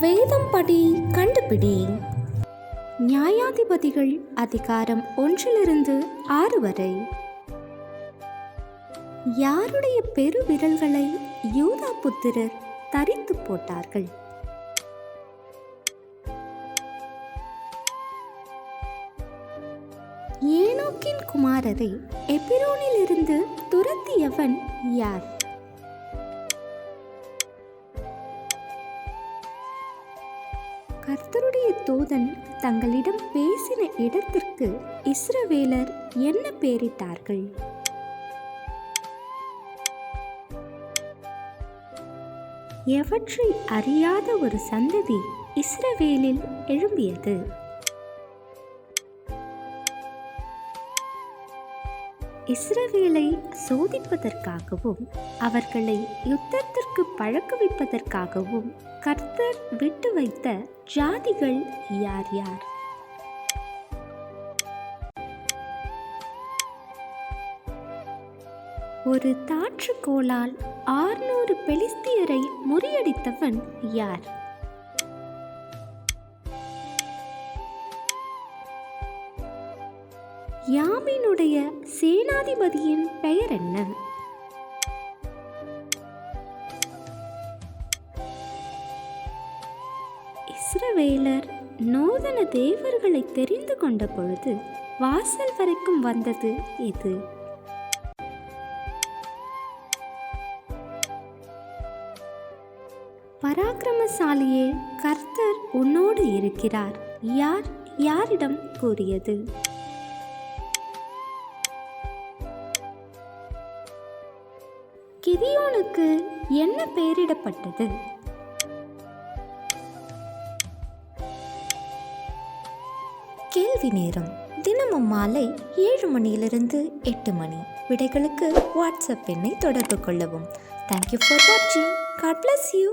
வேதம் படி கண்டுபிடி. நியாயாதிபதிகள் அதிகாரம் 1-6 வரை. யாருடைய பெரு விரல்களை யூதா புத்திரர் தரித்து போட்டார்கள்? ஏனோக்கின் குமாரரை எபிரோனிலிருந்து துரத்தியவன் யார்? கர்த்தருடைய தூதன் தங்களிடம் பேசின இடத்திற்கு இஸ்ரவேலர் என்ன பெயரிட்டார்கள்? எவற்றை அறியாத ஒரு சந்ததி இஸ்ரவேலில் எழும்பியது? இஸ்ரவேலை சோதிப்பதற்காகவும் அவர்களை யுத்தத்திற்கு பழக்குவிப்பதற்காகவும் கர்த்தர் விட்டு வைத்த ஜாதிகள் யார் யார்? ஒரு தாற்றுக்கோளால் 600 பெலிஸ்தியரை முறியடித்தவன் யார்? யாமினுடைய சேனாதிபதியின் பெயர் என்ன? இஸ்ரவேலர் நூதன தேவர்களை தெரிந்து கொண்ட பொழுது வாசல் வரைக்கும் வந்தது எது? பராக்கிரமசாலியே, கர்த்தர் உன்னோடு இருக்கிறார் யார் யாரிடம் கூறியது? கிதியோனுக்கு என்ன பெயரிடப்பட்டது? கேள்வி நேரம் தினமும் மாலை 7 மணியிலிருந்து 8 மணி. விடைகளுக்கு வாட்ஸ்அப் எண்ணை தொடர்பு கொள்ளவும். தேங்க்யூ ஃபார் வாட்சிங். God bless you.